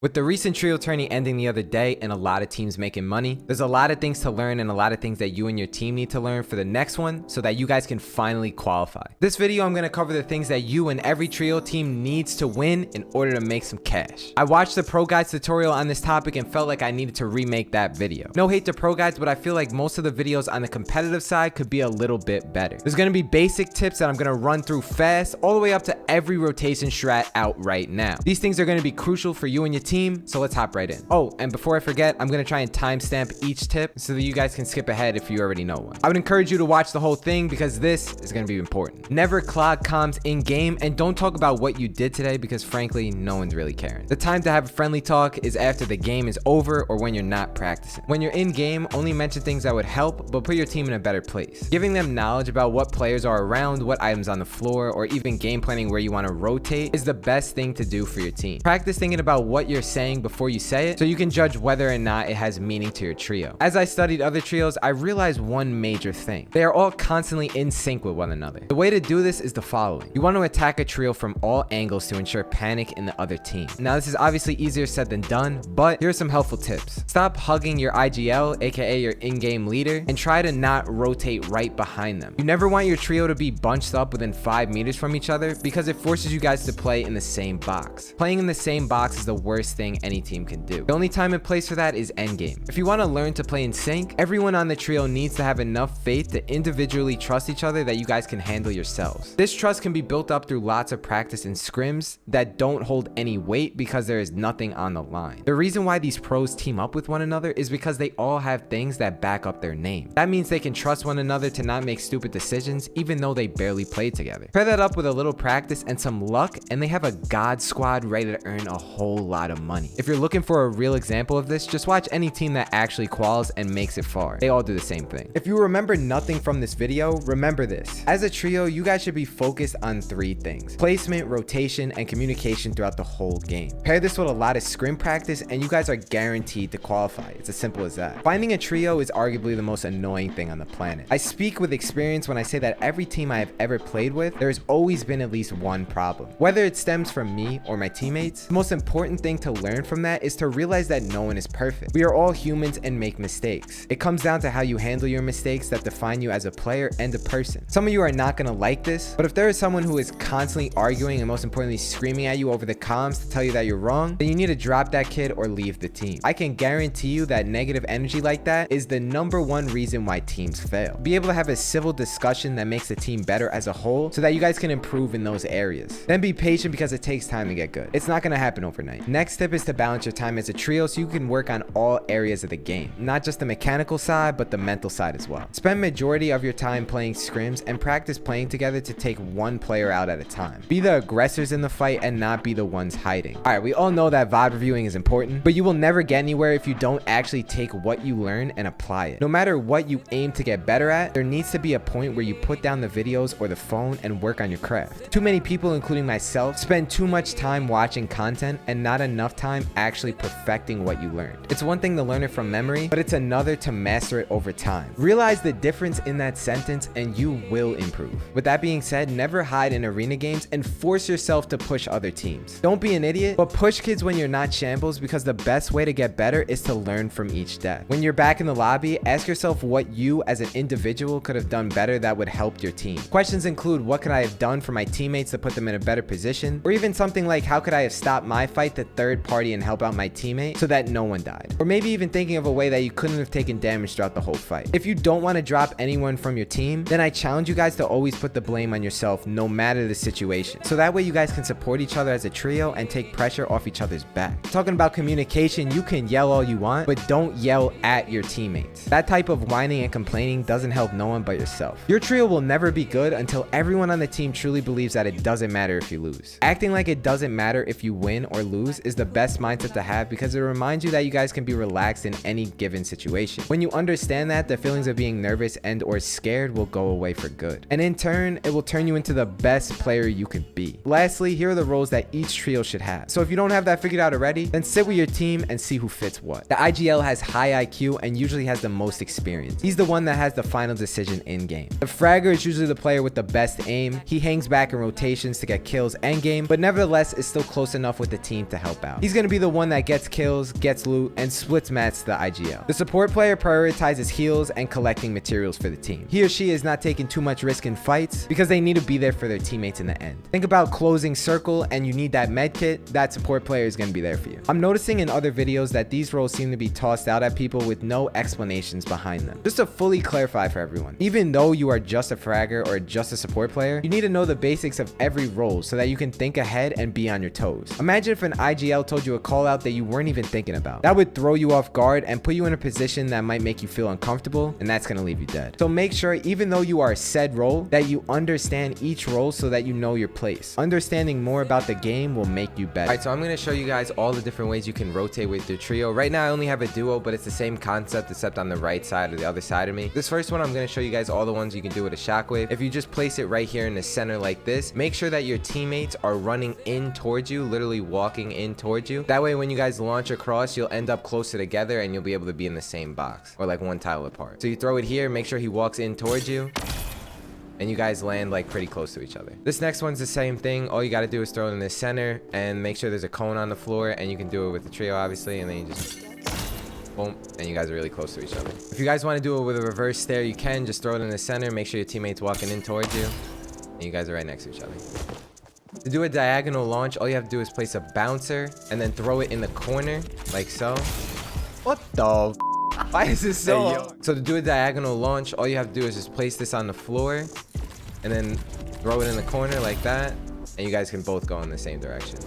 With the recent trio tourney ending the other day and a lot of teams making money, there's a lot of things to learn and a lot of things that you and your team need to learn for the next one so that you guys can finally qualify. This video, I'm going to cover the things that you and every trio team needs to win in order to make some cash. I watched the Pro Guides tutorial on this topic and felt like I needed to remake that video. No hate to Pro Guides, but I feel like most of the videos on the competitive side could be a little bit better. There's going to be basic tips that I'm going to run through fast all the way up to every rotation strat out right now. These things are going to be crucial for you and your team, so let's hop right in. Oh, and before I forget, I'm going to try and timestamp each tip so that you guys can skip ahead if you already know one. I would encourage you to watch the whole thing because this is going to be important. Never clog comms in game, and don't talk about what you did today because frankly, no one's really caring. The time to have a friendly talk is after the game is over or when you're not practicing. When you're in game, only mention things that would help, but put your team in a better place. Giving them knowledge about what players are around, what items on the floor, or even game planning where you want to rotate is the best thing to do for your team. Practice thinking about what you're saying before you say it so you can judge whether or not it has meaning to your trio. As I studied other trios, I realized one major thing. They are all constantly in sync with one another. The way to do this is the following. You want to attack a trio from all angles to ensure panic in the other team. Now this is obviously easier said than done, but here are some helpful tips. Stop hugging your IGL, aka your in-game leader, and try to not rotate right behind them. You never want your trio to be bunched up within 5 meters from each other because it forces you guys to play in the same box. Playing in the same box is the worst thing any team can do. The only time and place for that is endgame. If you want to learn to play in sync, everyone on the trio needs to have enough faith to individually trust each other that you guys can handle yourselves. This trust can be built up through lots of practice and scrims that don't hold any weight because there is nothing on the line. The reason why these pros team up with one another is because they all have things that back up their name. That means they can trust one another to not make stupid decisions even though they barely played together. Pair that up with a little practice and some luck and they have a god squad ready to earn a whole lot of money. If you're looking for a real example of this, just watch any team that actually quals and makes it far. They all do the same thing. If you remember nothing from this video, remember this. As a trio, you guys should be focused on 3 things: placement, rotation, and communication throughout the whole game. Pair this with a lot of scrim practice and you guys are guaranteed to qualify. It's as simple as that. Finding a trio is arguably the most annoying thing on the planet. I speak with experience when I say that every team I have ever played with, there's always been at least one problem. Whether it stems from me or my teammates, the most important thing to learn from that is to realize that no one is perfect. We are all humans and make mistakes. It comes down to how you handle your mistakes that define you as a player and a person. Some of you are not going to like this, but if there is someone who is constantly arguing and most importantly screaming at you over the comms to tell you that you're wrong, then you need to drop that kid or leave the team. I can guarantee you that negative energy like that is the #1 reason why teams fail. Be able to have a civil discussion that makes the team better as a whole so that you guys can improve in those areas. Then be patient because it takes time to get good. It's not going to happen overnight. Next tip is to balance your time as a trio so you can work on all areas of the game, not just the mechanical side but the mental side as well. Spend majority of your time playing scrims and practice playing together to take one player out at a time. Be the aggressors in the fight and not be the ones hiding. Alright, we all know that VOD reviewing is important, but you will never get anywhere if you don't actually take what you learn and apply it. No matter what you aim to get better at, there needs to be a point where you put down the videos or the phone and work on your craft. Too many people, including myself, spend too much time watching content and not enough time actually perfecting what you learned. It's one thing to learn it from memory, but it's another to master it over time. Realize the difference in that sentence and you will improve. With that being said, never hide in arena games and force yourself to push other teams. Don't be an idiot, but push kids when you're not shambles because the best way to get better is to learn from each death. When you're back in the lobby, ask yourself what you as an individual could have done better that would help your team. Questions include what could I have done for my teammates to put them in a better position, or even something like how could I have stopped my fight to third party and help out my teammate so that no one died, or maybe even thinking of a way that you couldn't have taken damage throughout the whole fight. If you don't want to drop anyone from your team, then I challenge you guys to always put the blame on yourself no matter the situation, so that way you guys can support each other as a trio and take pressure off each other's back. Talking about communication, you can yell all you want, but don't yell at your teammates. That type of whining and complaining doesn't help no one but yourself. Your trio will never be good until everyone on the team truly believes that it doesn't matter if you lose. Acting like it doesn't matter if you win or lose is the best mindset to have because it reminds you that you guys can be relaxed in any given situation. When you understand that, the feelings of being nervous and or scared will go away for good. And in turn, it will turn you into the best player you can be. Lastly, here are the roles that each trio should have. So if you don't have that figured out already, then sit with your team and see who fits what. The IGL has high IQ and usually has the most experience. He's the one that has the final decision in game. The fragger is usually the player with the best aim. He hangs back in rotations to get kills end game, but nevertheless is still close enough with the team to help out. out. He's gonna be the one that gets kills, gets loot, and splits mats to the IGL. The support player prioritizes heals and collecting materials for the team. He or she is not taking too much risk in fights because they need to be there for their teammates in the end. Think about closing circle and you need that med kit, that support player is gonna be there for you. I'm noticing in other videos that these roles seem to be tossed out at people with no explanations behind them. Just to fully clarify for everyone, even though you are just a fragger or just a support player, you need to know the basics of every role so that you can think ahead and be on your toes. Imagine if an IGL told you a call out that you weren't even thinking about. That would throw you off guard and put you in a position that might make you feel uncomfortable, and that's gonna leave you dead. So make sure, even though you are said role, that you understand each role so that you know your place. Understanding more about the game will make you better. All right, so I'm gonna show you guys all the different ways you can rotate with your trio. Right now I only have a duo, but it's the same concept except on the right side or the other side of me. This first one, I'm gonna show you guys all the ones you can do with a shockwave. If you just place it right here in the center like this, make sure that your teammates are running in towards you, literally walking in towards you. That way when you guys launch across, you'll end up closer together and you'll be able to be in the same box or like one tile apart. So you throw it here, make sure he walks in towards you, and you guys land like pretty close to each other. This next one's the same thing. All you got to do is throw it in the center and make sure there's a cone on the floor, and you can do it with the trio obviously, and then you just boom, and you guys are really close to each other. If you guys want to do it with a reverse stare, you can just throw it in the center, make sure your teammates walking in towards you, and you guys are right next to each other. To do a diagonal launch, all you have to do is place a bouncer and then throw it in the corner like so. What the why is this so hard? So to do a diagonal launch, all you have to do is just place this on the floor and then throw it in the corner like that, and you guys can both go in the same direction.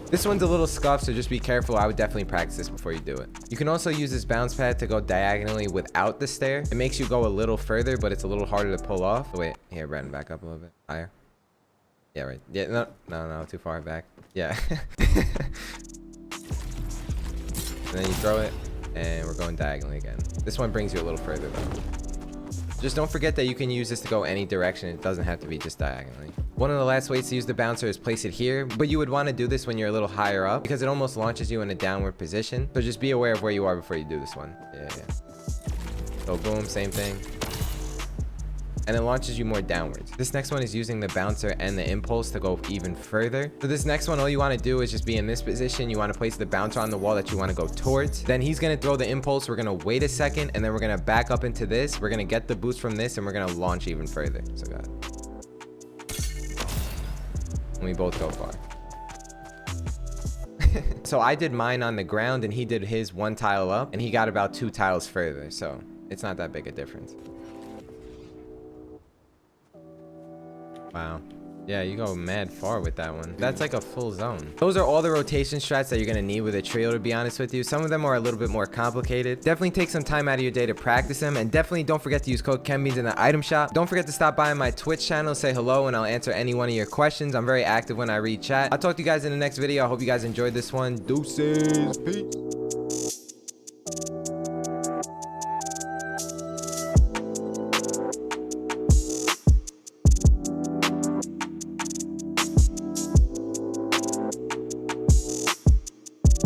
This one's a little scuffed, so just be careful. I would definitely practice this before you do it. You can also use this bounce pad to go diagonally without the stair. It makes you go a little further, but it's a little harder to pull off. Oh, wait, here, Brandon, back up a little bit higher. Yeah, right. Yeah, no, too far back. Yeah. And then you throw it, and we're going diagonally again. This one brings you a little further though. Just don't forget that you can use this to go any direction. It doesn't have to be just diagonally. One of the last ways to use the bouncer is place it here, but you would want to do this when you're a little higher up because it almost launches you in a downward position. So just be aware of where you are before you do this one. Yeah. So boom, same thing. And it launches you more downwards. This next one is using the bouncer and the impulse to go even further. For this next one, all you want to do is just be in this position. You want to place the bouncer on the wall that you want to go towards. Then he's going to throw the impulse. We're going to wait a second, and then we're going to back up into this. We're going to get the boost from this, and we're going to launch even further. So go ahead. And we both go far. So I did mine on the ground, and he did his one tile up, and he got about 2 tiles further. So it's not that big a difference. Wow. Yeah, you go mad far with that one. That's like a full zone. Those are all the rotation strats that you're going to need with a trio, to be honest with you. Some of them are a little bit more complicated. Definitely take some time out of your day to practice them. And definitely don't forget to use code KenBeans in the item shop. Don't forget to stop by my Twitch channel, say hello, and I'll answer any one of your questions. I'm very active when I read chat. I'll talk to you guys in the next video. I hope you guys enjoyed this one. Deuces. Peace.